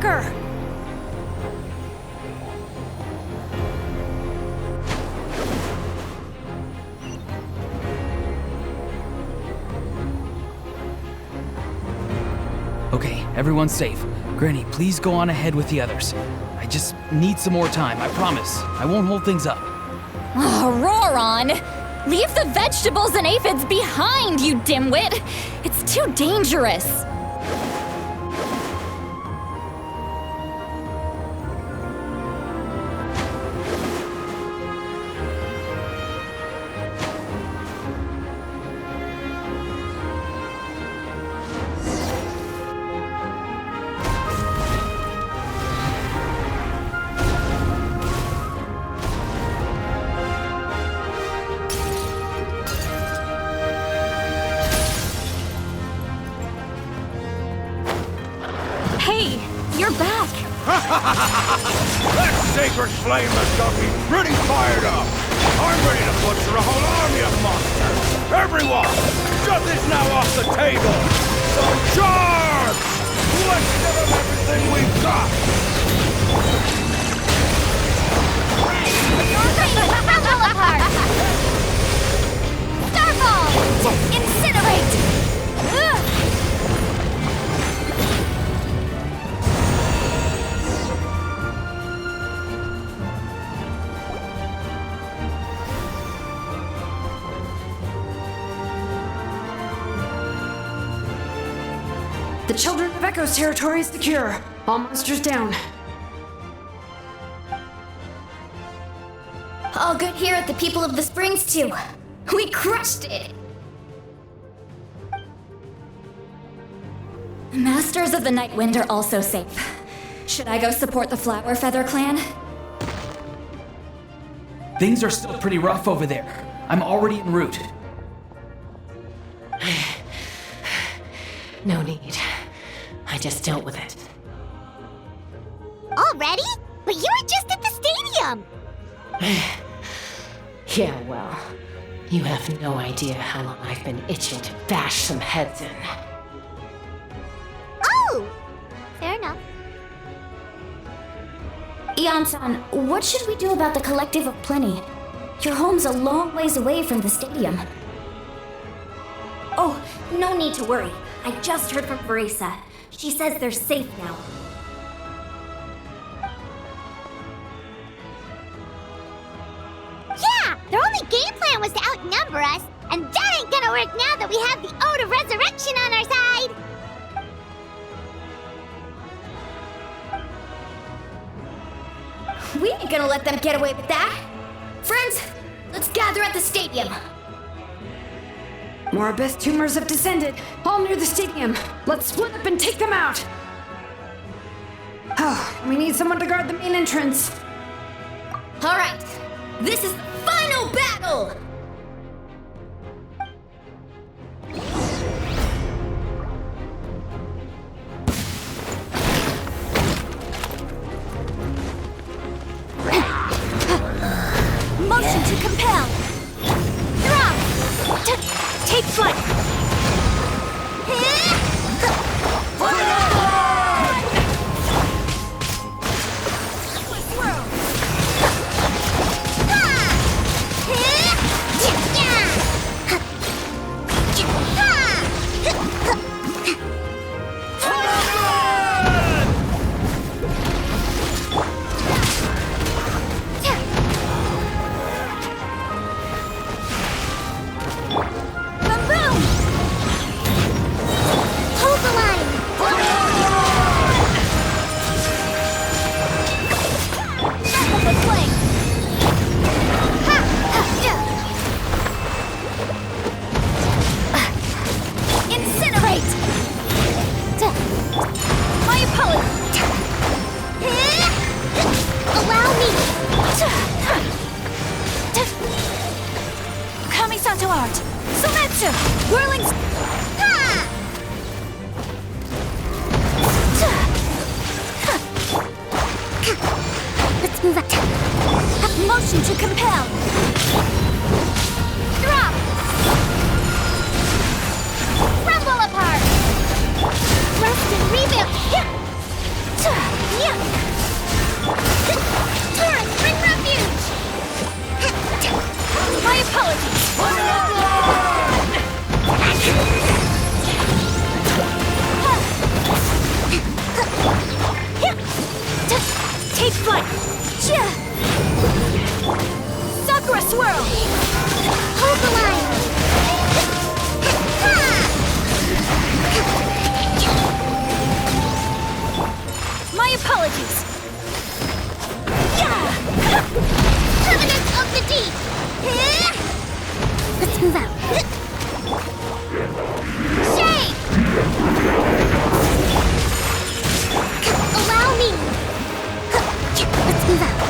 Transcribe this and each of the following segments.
quicker! Okay, everyone's safe. Granny, please go on ahead with the others. I just need some more time, I promise. I won't hold things up. Oh, Roron! Leave the vegetables and aphids behind, you dimwit! It's too dangerous! Hey, you're back! That sacred flame has got me pretty fired up! I'm ready to butcher a whole army of monsters! Everyone! Shut this now off the table! So charge! Let's give them everything we've got! Starball! Incinerate! Ugh. The Children of Echo's territory is secure. All monsters down. All good here at the People of the Springs, too. We crushed it! Masters of the Night Wind are also safe. Should I go support the Flower Feather clan? Things are still pretty rough over there. I'm already en route. No need. I just dealt with it. Already? But you were just at the stadium! Yeah, well, you have no idea how long I've been itching to bash some heads in. Oh! Fair enough. Ian-san, what should we do about the Collective of Plenty? Your home's a long ways away from the stadium. Oh, no need to worry. I just heard from Verisa. She says they're safe now. Yeah! Their only game plan was to outnumber us, and that ain't gonna work now that we have the Ode of Resurrection on our side! We ain't gonna let them get away with that. Friends, let's gather at the stadium. More abyss tumors have descended, all near the stadium. Let's split up and take them out. Oh, we need someone to guard the main entrance. All right, this is the final battle! Motion to compel. Drop. Take flight. apologies! Take flight! Sakura swirl! Hold the line! My apologies! Covenant of the Deep! Let's move out. Shake! Allow me! Let's move out.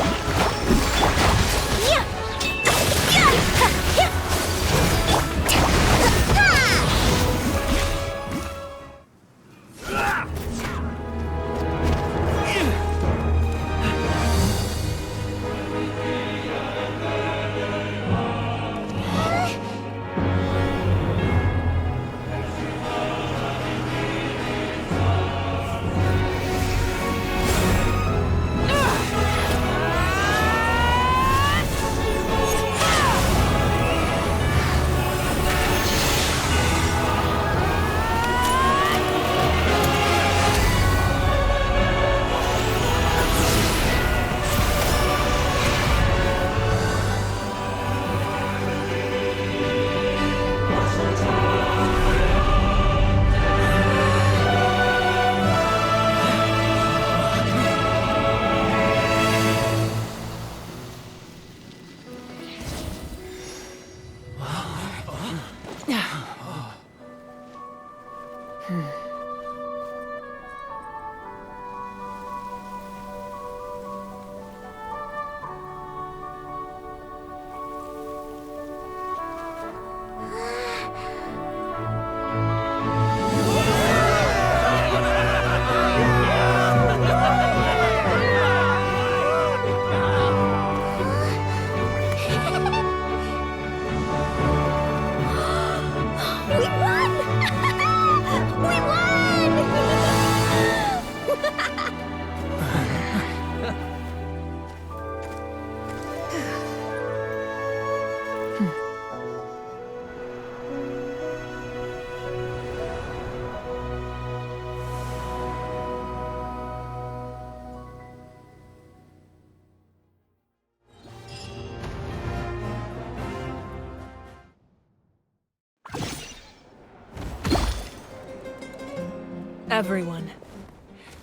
Everyone,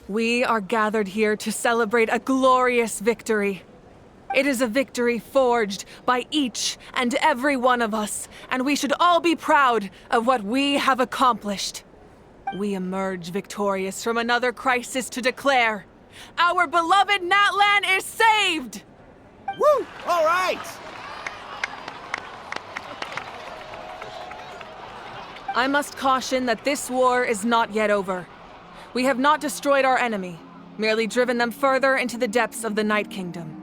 we are gathered here to celebrate a glorious victory. It is a victory forged by each and every one of us, and we should all be proud of what we have accomplished. We emerge victorious from another crisis to declare, our beloved Natlan is saved! Woo! All right! I must caution that this war is not yet over. We have not destroyed our enemy, merely driven them further into the depths of the Night Kingdom.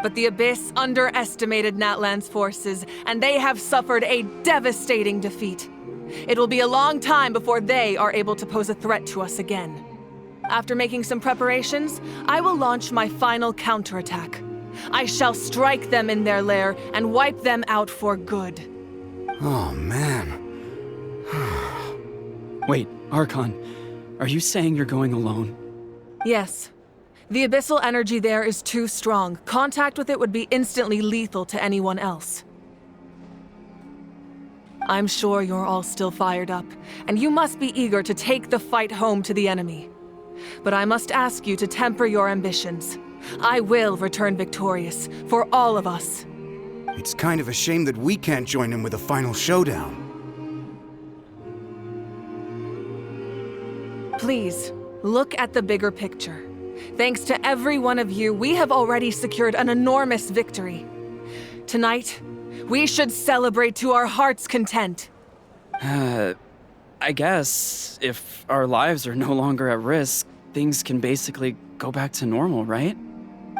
But the Abyss underestimated Natlan's forces, and they have suffered a devastating defeat. It will be a long time before they are able to pose a threat to us again. After making some preparations, I will launch my final counterattack. I shall strike them in their lair and wipe them out for good. Oh, man. Wait, Archon, are you saying you're going alone? Yes. The abyssal energy there is too strong. Contact with it would be instantly lethal to anyone else. I'm sure you're all still fired up, and you must be eager to take the fight home to the enemy. But I must ask you to temper your ambitions. I will return victorious, for all of us. It's kind of a shame that we can't join in with a final showdown. Please, look at the bigger picture. Thanks to every one of you, we have already secured an enormous victory. Tonight, we should celebrate to our heart's content. I guess if our lives are no longer at risk, things can basically go back to normal, right?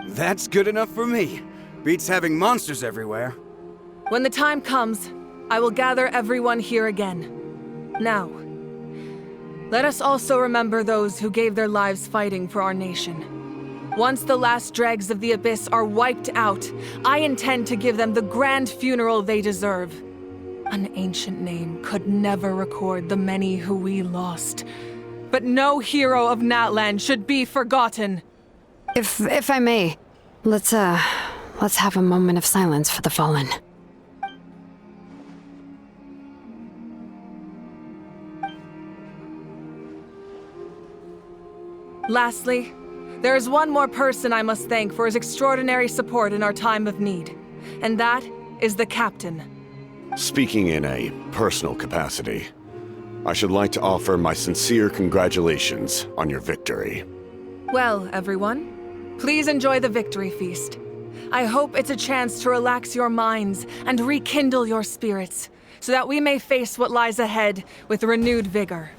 That's good enough for me. Beats having monsters everywhere. When the time comes, I will gather everyone here again. Now, let us also remember those who gave their lives fighting for our nation. Once the last dregs of the Abyss are wiped out, I intend to give them the grand funeral they deserve. An ancient name could never record the many who we lost. But no hero of Natlan should be forgotten. If I may, let's have a moment of silence for the fallen. Lastly, there is one more person I must thank for his extraordinary support in our time of need, and that is the Captain. Speaking in a personal capacity, I should like to offer my sincere congratulations on your victory. Well, everyone, please enjoy the victory feast. I hope it's a chance to relax your minds and rekindle your spirits, so that we may face what lies ahead with renewed vigor.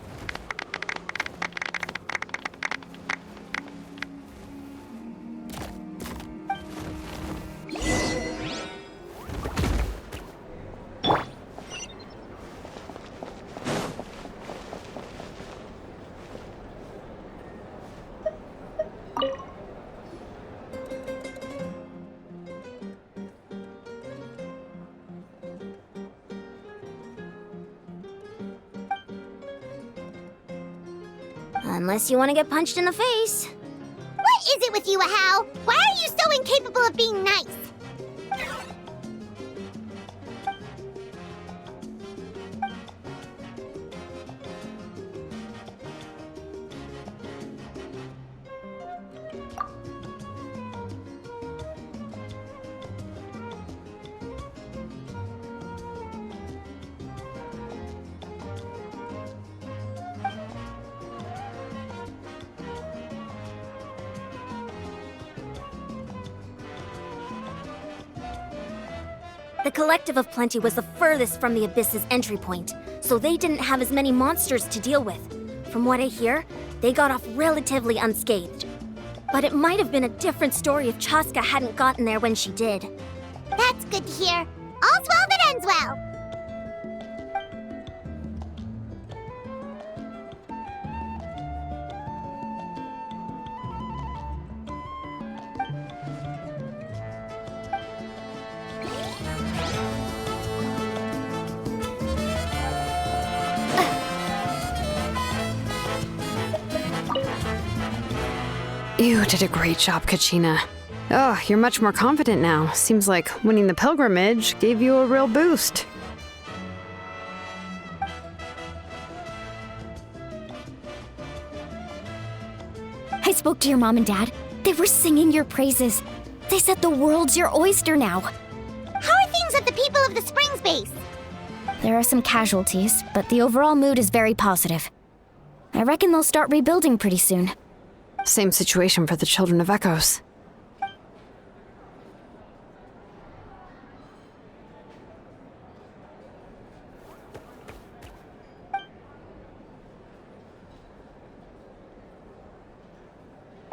Unless you want to get punched in the face. What is it with you, Ahau? Why are you so incapable of being nice? The Collective of Plenty was the furthest from the Abyss's entry point, so they didn't have as many monsters to deal with. From what I hear, they got off relatively unscathed. But it might have been a different story if Chaska hadn't gotten there when she did. That's good to hear. All's well that ends well. You did a great job, Kachina. Oh, you're much more confident now. Seems like winning the pilgrimage gave you a real boost. I spoke to your mom and dad. They were singing your praises. They said the world's your oyster now. How are things at the People of the Springs base? There are some casualties, but the overall mood is very positive. I reckon they'll start rebuilding pretty soon. Same situation for the Children of Echoes.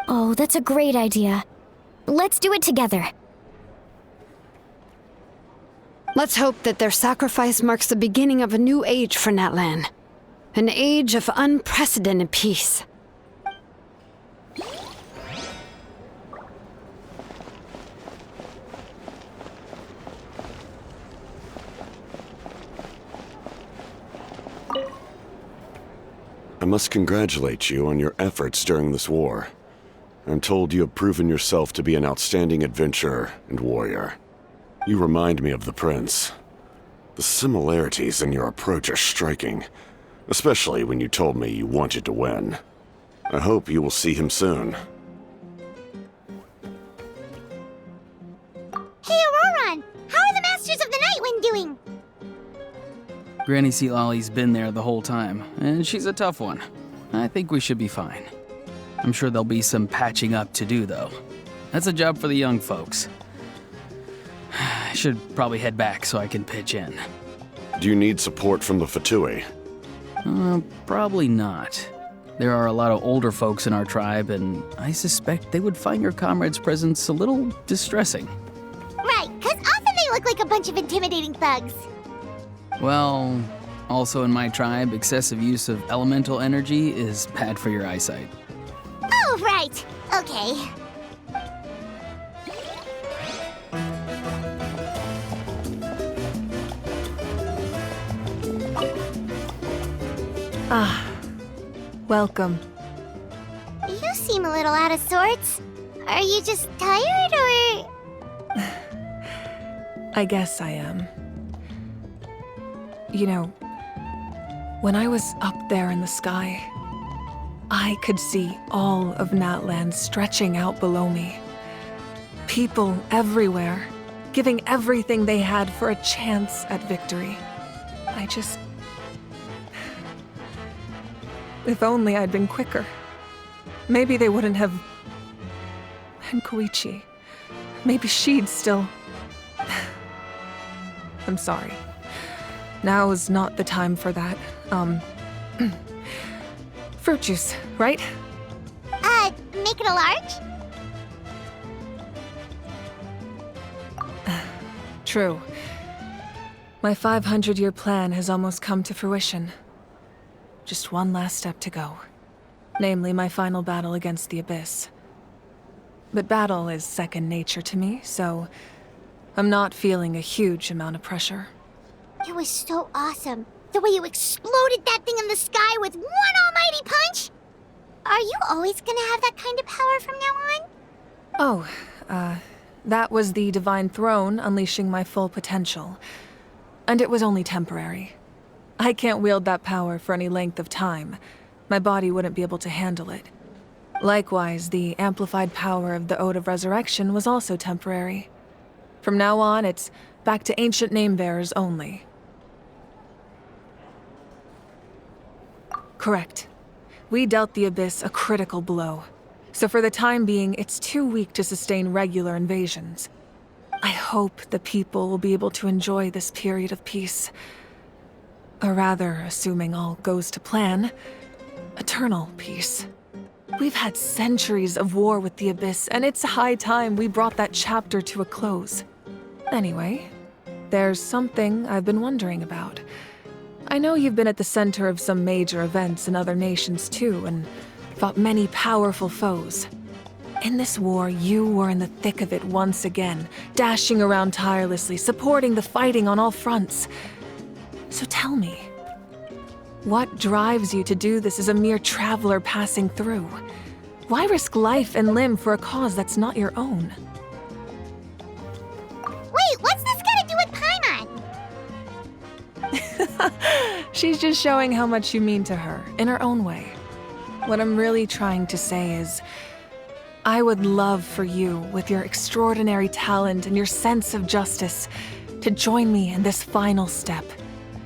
Oh, that's a great idea. Let's do it together. Let's hope that their sacrifice marks the beginning of a new age for Natlan. An age of unprecedented peace. I must congratulate you on your efforts during this war. I'm told you have proven yourself to be an outstanding adventurer and warrior. You remind me of the Prince. The similarities in your approach are striking, especially when you told me you wanted to win. I hope you will see him soon. Hey, Auroron! How are the Masters of the Nightwind doing? Granny Sealolly's been there the whole time, and she's a tough one. I think we should be fine. I'm sure there'll be some patching up to do, though. That's a job for the young folks. I should probably head back so I can pitch in. Do you need support from the Fatui? Probably not. There are a lot of older folks in our tribe, and I suspect they would find your comrade's presence a little distressing. Right, 'cause often they look like a bunch of intimidating thugs. Well, also in my tribe, excessive use of elemental energy is bad for your eyesight. Oh, right. Okay. Welcome. You seem a little out of sorts. Are you just tired, or...? I guess I am. You know, when I was up there in the sky, I could see all of Natland stretching out below me. People everywhere, giving everything they had for a chance at victory. If only I'd been quicker. Maybe they wouldn't have... And Koichi. Maybe she'd still... I'm sorry. Now is not the time for that. Fruit juice, right? Make it a large? True. My 500-year plan has almost come to fruition. Just one last step to go. Namely, my final battle against the Abyss. But battle is second nature to me, so I'm not feeling a huge amount of pressure. It was so awesome. The way you exploded that thing in the sky with one almighty punch! Are you always gonna have that kind of power from now on? Oh, that was the Divine Throne unleashing my full potential. And it was only temporary. I can't wield that power for any length of time. My body wouldn't be able to handle it. Likewise, the amplified power of the Ode of Resurrection was also temporary. From now on, it's back to ancient name-bearers only. Correct. We dealt the Abyss a critical blow. So for the time being, it's too weak to sustain regular invasions. I hope the people will be able to enjoy this period of peace. Or rather, assuming all goes to plan, eternal peace. We've had centuries of war with the Abyss, and it's high time we brought that chapter to a close. Anyway, there's something I've been wondering about. I know you've been at the center of some major events in other nations too, and fought many powerful foes. In this war, you were in the thick of it once again, dashing around tirelessly, supporting the fighting on all fronts. So tell me, what drives you to do this as a mere traveler passing through? Why risk life and limb for a cause that's not your own? Wait, what's this got to do with Paimon? She's just showing how much you mean to her, in her own way. What I'm really trying to say is, I would love for you, with your extraordinary talent and your sense of justice, to join me in this final step.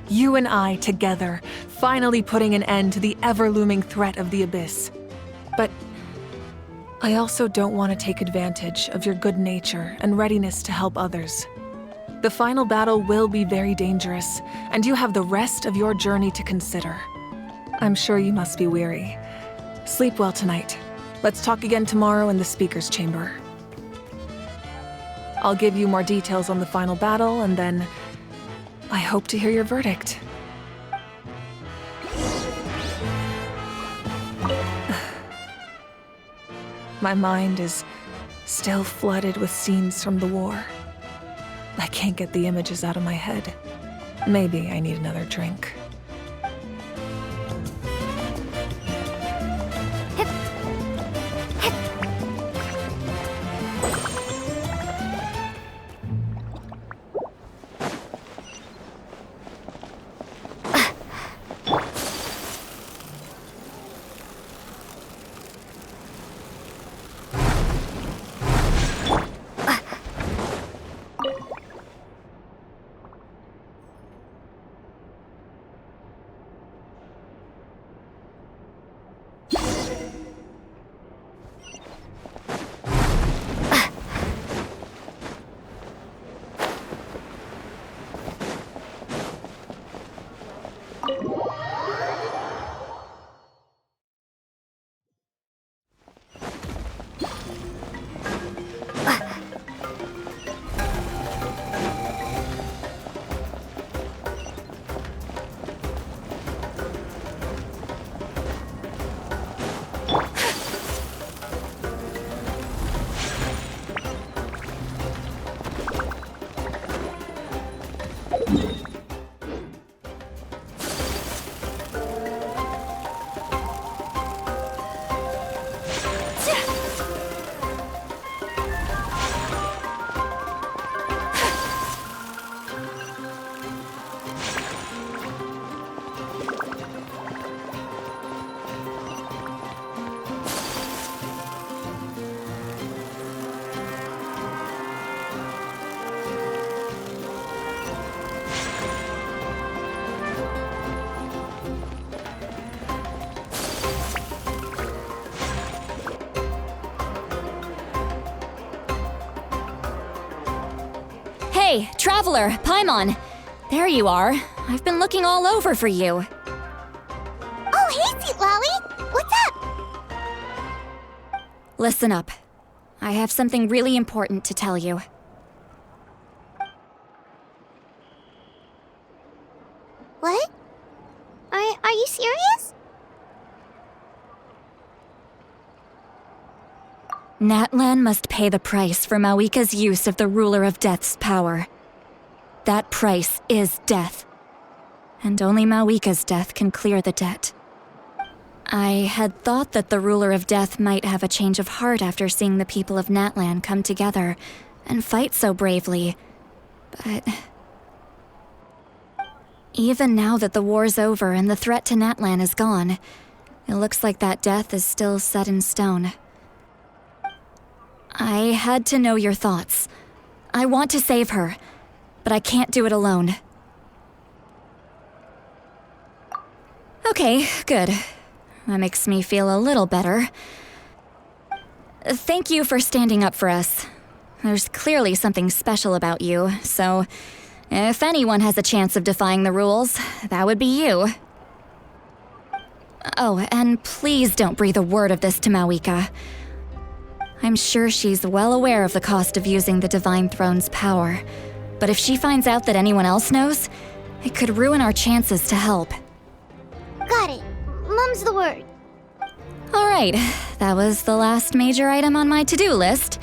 You and I together, finally putting an end to the ever-looming threat of the Abyss. But I also don't want to take advantage of your good nature and readiness to help others. The final battle will be very dangerous, and you have the rest of your journey to consider. I'm sure you must be weary. Sleep well tonight. Let's talk again tomorrow in the speaker's chamber. I'll give you more details on the final battle, and then I hope to hear your verdict. My mind is still flooded with scenes from the war. I can't get the images out of my head. Maybe I need another drink. Hey, Traveler, Paimon. There you are. I've been looking all over for you. Oh, hey, Sweet Lolly! What's up? Listen up. I have something really important to tell you. What? Are you serious? Natlan must pay the price for Mawika's use of the Ruler of Death's power. That price is death. And only Mawika's death can clear the debt. I had thought that the Ruler of Death might have a change of heart after seeing the people of Natlan come together and fight so bravely, but... Even now that the war's over and the threat to Natlan is gone, it looks like that death is still set in stone. I had to know your thoughts. I want to save her, but I can't do it alone. Okay, good. That makes me feel a little better. Thank you for standing up for us. There's clearly something special about you, so if anyone has a chance of defying the rules, that would be you. Oh, and please don't breathe a word of this to Mawika. I'm sure she's well aware of the cost of using the Divine Throne's power, but if she finds out that anyone else knows, it could ruin our chances to help. Got it. Mum's the word. All right, that was the last major item on my to-do list.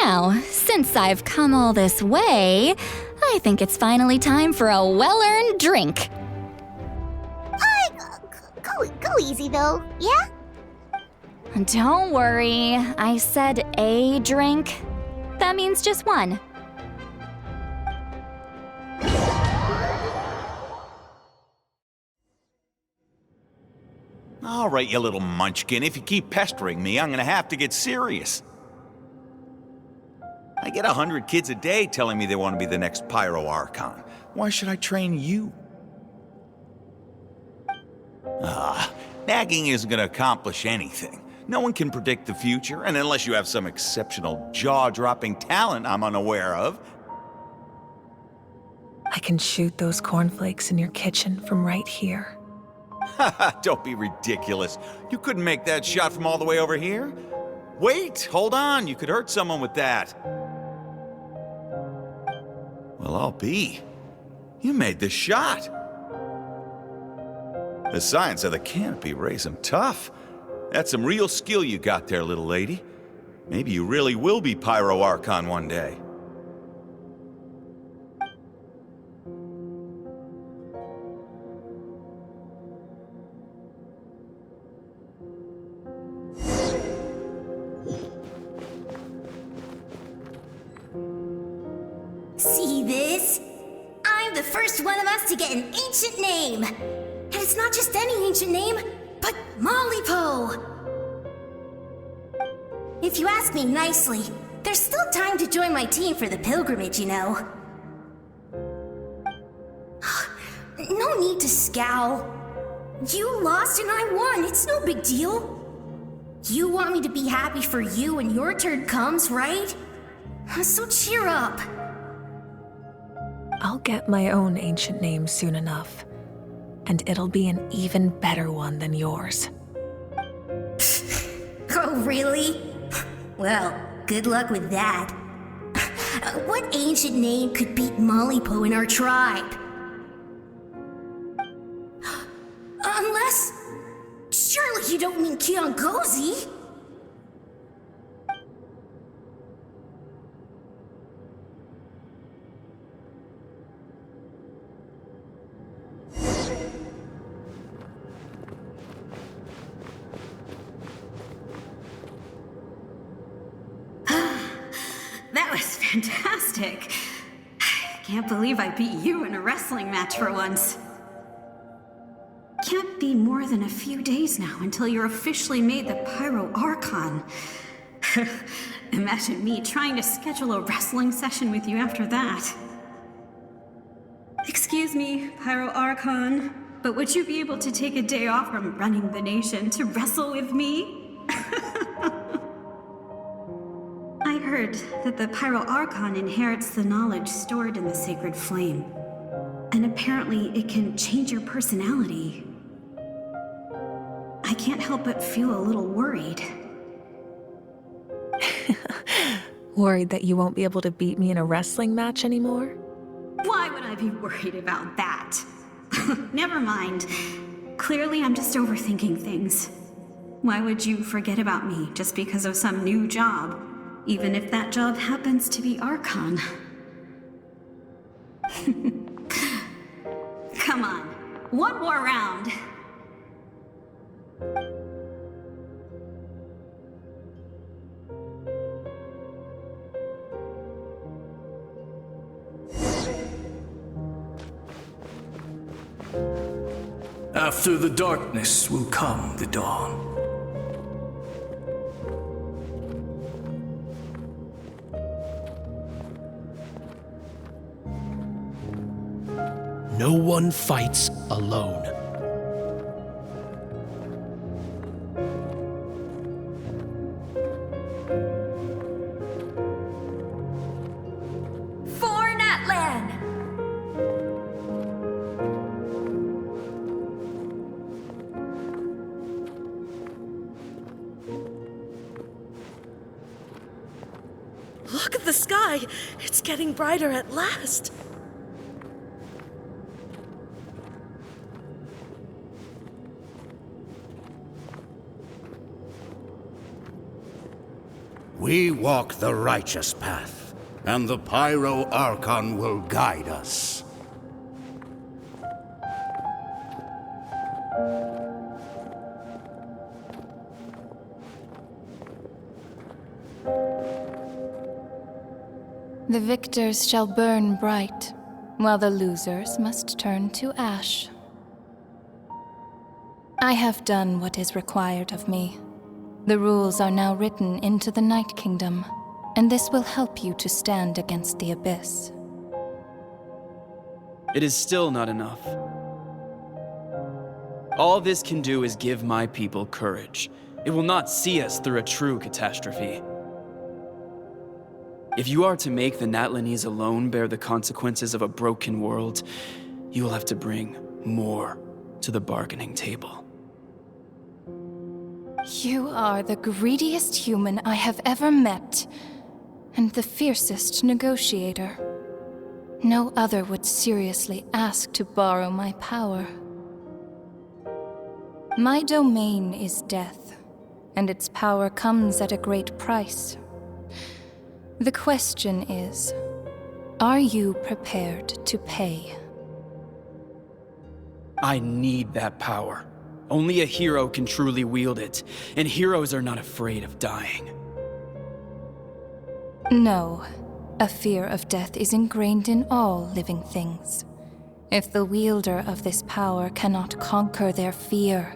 Now, since I've come all this way, I think it's finally time for a well-earned drink. Go easy though, yeah? Don't worry, I said a drink. That means just one. All right, you little munchkin. If you keep pestering me, I'm gonna have to get serious. I get 100 kids a day telling me they want to be the next Pyro Archon. Why should I train you? Nagging isn't gonna accomplish anything. No one can predict the future, and unless you have some exceptional jaw-dropping talent I'm unaware of. I can shoot those cornflakes in your kitchen from right here. Don't be ridiculous. You couldn't make that shot from all the way over here? Wait, hold on. You could hurt someone with that. Well, I'll be. You made the shot. The science of the canopy raised him tough. That's some real skill you got there, little lady. Maybe you really will be Pyro Archon one day. See this? I'm the first one of us to get an ancient name. And it's not just any ancient name, but Mollypo. If you ask me nicely, there's still time to join my team for the pilgrimage, you know. No need to scowl. You lost and I won, it's no big deal. You want me to be happy for you when your turn comes, right? So cheer up. I'll get my own ancient name soon enough, and it'll be an even better one than yours. Oh, really? Well, good luck with that. What ancient name could beat Mollypo in our tribe? Unless... surely you don't mean Kiangozi? That was fantastic. I can't believe I beat you in a wrestling match for once. Can't be more than a few days now until you're officially made the Pyro Archon. Imagine me trying to schedule a wrestling session with you after that. Excuse me, Pyro Archon, but would you be able to take a day off from running the nation to wrestle with me? I heard that the Pyro Archon inherits the knowledge stored in the sacred flame. And apparently it can change your personality. I can't help but feel a little worried. Worried that you won't be able to beat me in a wrestling match anymore? Why would I be worried about that? Never mind. Clearly I'm just overthinking things. Why would you forget about me just because of some new job? Even if that job happens to be Archon. Come on, one more round. After the darkness will come the dawn. No one fights alone. For Natlan! Look at the sky! It's getting brighter at last! We walk the righteous path, and the Pyro Archon will guide us. The victors shall burn bright, while the losers must turn to ash. I have done what is required of me. The rules are now written into the Night Kingdom, and this will help you to stand against the Abyss. It is still not enough. All this can do is give my people courage. It will not see us through a true catastrophe. If you are to make the Natlanese alone bear the consequences of a broken world, you will have to bring more to the bargaining table. You are the greediest human I have ever met, and the fiercest negotiator. No other would seriously ask to borrow my power. My domain is death, and its power comes at a great price. The question is, are you prepared to pay? I need that power. Only a hero can truly wield it, and heroes are not afraid of dying. No, a fear of death is ingrained in all living things. If the wielder of this power cannot conquer their fear,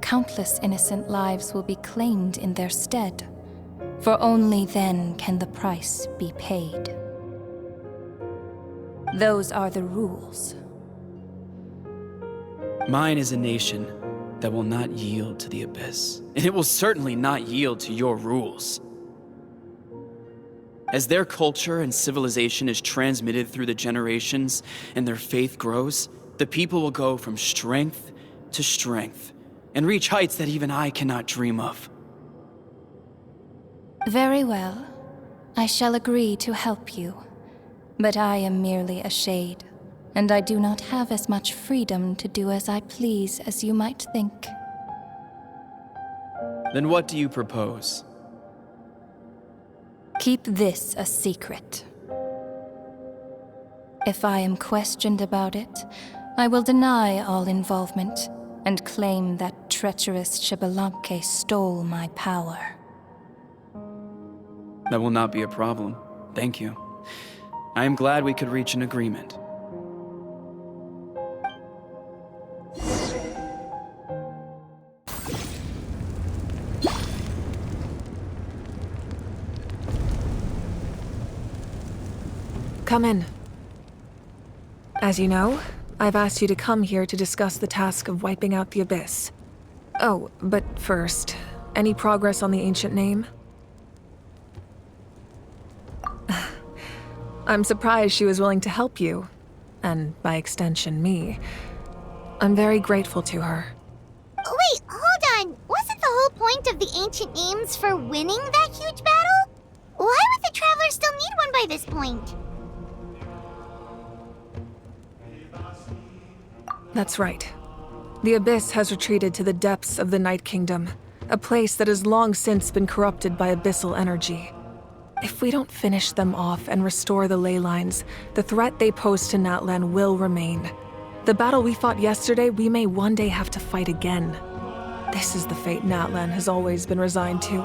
countless innocent lives will be claimed in their stead, for only then can the price be paid. Those are the rules. Mine is a nation that will not yield to the Abyss, and it will certainly not yield to your rules. As their culture and civilization is transmitted through the generations and their faith grows, the people will go from strength to strength and reach heights that even I cannot dream of. Very well. I shall agree to help you. But I am merely a shade, and I do not have as much freedom to do as I please as you might think. Then what do you propose? Keep this a secret. If I am questioned about it, I will deny all involvement and claim that treacherous Xbalanque stole my power. That will not be a problem. Thank you. I am glad we could reach an agreement. Come in. As you know, I've asked you to come here to discuss the task of wiping out the Abyss. Oh, but first, any progress on the ancient name? I'm surprised she was willing to help you, and by extension, me. I'm very grateful to her. Wait, hold on. Wasn't the whole point of the ancient names for winning that huge battle? Why would the Traveler still need one by this point? That's right. The Abyss has retreated to the depths of the Night Kingdom, a place that has long since been corrupted by abyssal energy. If we don't finish them off and restore the ley lines, the threat they pose to Natlan will remain. The battle we fought yesterday, we may one day have to fight again. This is the fate Natlan has always been resigned to.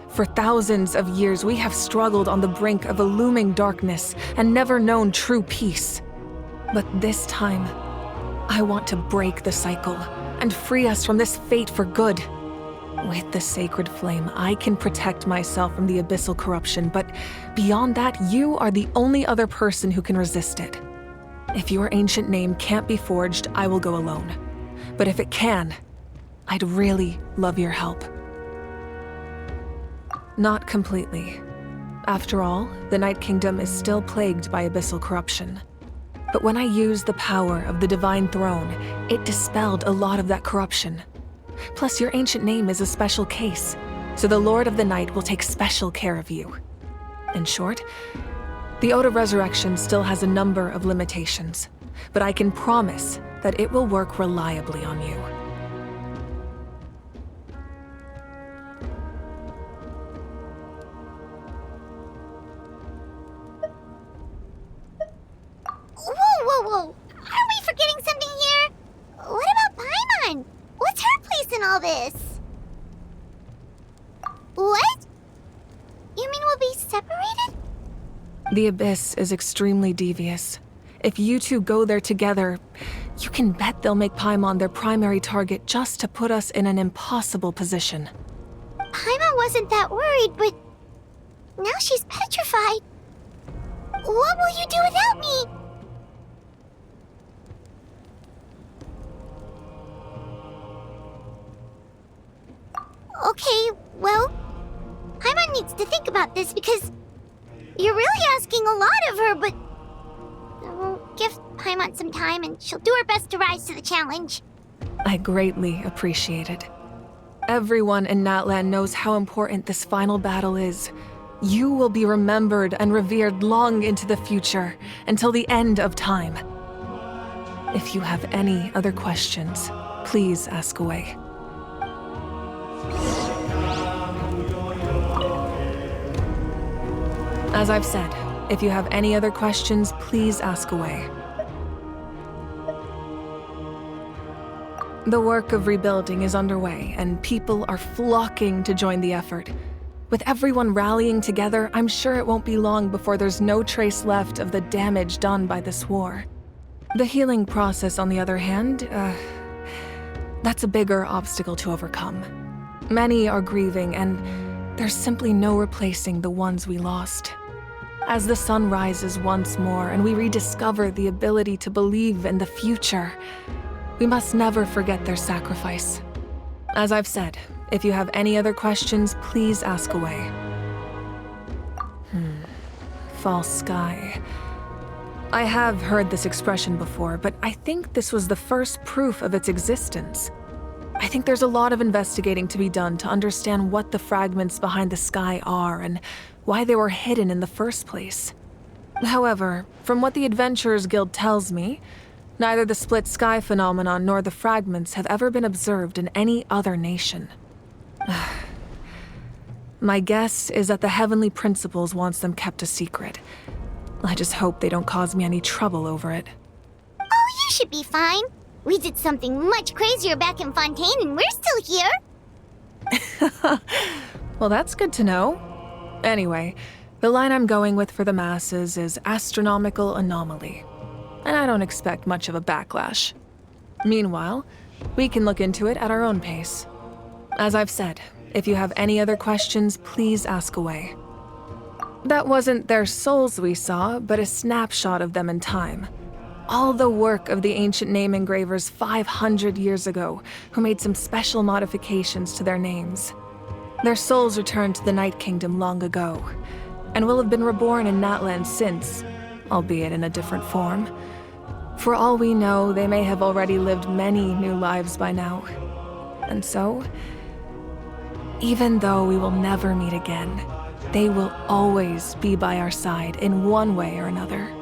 For thousands of years, we have struggled on the brink of a looming darkness and never known true peace. But this time, I want to break the cycle and free us from this fate for good. With the sacred flame, I can protect myself from the abyssal corruption, but beyond that, you are the only other person who can resist it. If your ancient name can't be forged, I will go alone. But if it can, I'd really love your help. Not completely. After all, the Night Kingdom is still plagued by abyssal corruption. But when I used the power of the Divine Throne, it dispelled a lot of that corruption. Plus, your ancient name is a special case, so the Lord of the Night will take special care of you. In short, the Ode of Resurrection still has a number of limitations, but I can promise that it will work reliably on you. Whoa! Are we forgetting something here? What about Paimon? What's her place in all this? What? You mean we'll be separated? The Abyss is extremely devious. If you two go there together, you can bet they'll make Paimon their primary target just to put us in an impossible position. Paimon wasn't that worried, but now she's petrified. What will you do without me? Okay, well, Paimon needs to think about this because you're really asking a lot of her, but we'll give Paimon some time and she'll do her best to rise to the challenge. I greatly appreciate it. Everyone in Natlan knows how important this final battle is. You will be remembered and revered long into the future, until the end of time. If you have any other questions, please ask away. As I've said, if you have any other questions, please ask away. The work of rebuilding is underway, and people are flocking to join the effort. With everyone rallying together, I'm sure it won't be long before there's no trace left of the damage done by this war. The healing process, on the other hand, that's a bigger obstacle to overcome. Many are grieving, and there's simply no replacing the ones we lost. As the sun rises once more and we rediscover the ability to believe in the future, we must never forget their sacrifice. As I've said, if you have any other questions, please ask away. False sky. I have heard this expression before, but I think this was the first proof of its existence. I think there's a lot of investigating to be done to understand what the fragments behind the sky are and why they were hidden in the first place. However, from what the Adventurers Guild tells me, neither the split sky phenomenon nor the fragments have ever been observed in any other nation. My guess is that the Heavenly Principles wants them kept a secret. I just hope they don't cause me any trouble over it. Oh, you should be fine. We did something much crazier back in Fontaine and we're still here. Well, that's good to know. Anyway, the line I'm going with for the masses is astronomical anomaly. And I don't expect much of a backlash. Meanwhile, we can look into it at our own pace. As I've said, if you have any other questions, please ask away. That wasn't their souls we saw, but a snapshot of them in time. All the work of the ancient name engravers 500 years ago, who made some special modifications to their names. Their souls returned to the Night Kingdom long ago, and will have been reborn in Natlan since, albeit in a different form. For all we know, they may have already lived many new lives by now. And so, even though we will never meet again, they will always be by our side in one way or another.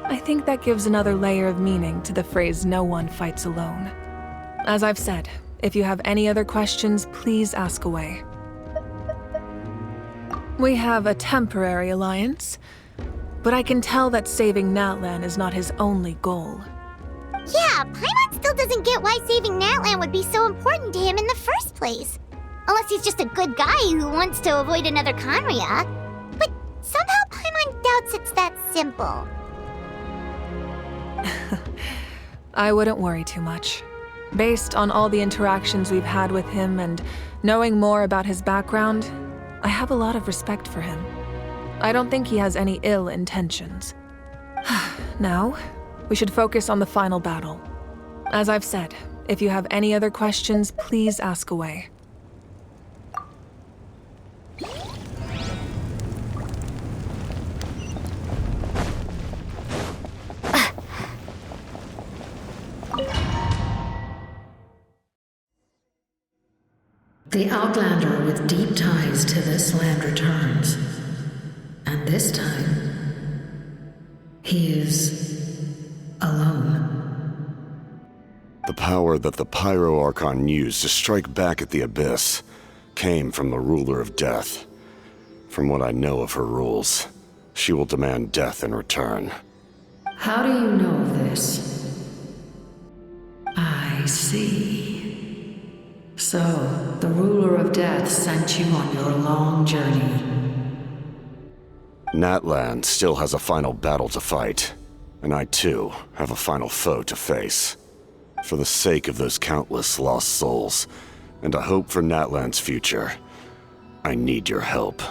I think that gives another layer of meaning to the phrase, "no one fights alone." As I've said, if you have any other questions, please ask away. We have a temporary alliance, but I can tell that saving Natlan is not his only goal. Yeah, Paimon still doesn't get why saving Natlan would be so important to him in the first place. Unless he's just a good guy who wants to avoid another Conria. But somehow Paimon doubts it's that simple. I wouldn't worry too much. Based on all the interactions we've had with him and knowing more about his background, I have a lot of respect for him. I don't think he has any ill intentions. Now, we should focus on the final battle. As I've said, if you have any other questions, please ask away. The Outlander with deep ties to this land returns. And this time, he is alone. The power that the Pyro Archon used to strike back at the Abyss came from the Ruler of Death. From what I know of her rules, she will demand death in return. How do you know of this? I see. So, the Ruler of Death sent you on your long journey. Natlan still has a final battle to fight, and I too have a final foe to face. For the sake of those countless lost souls, and a hope for Natlan's future, I need your help.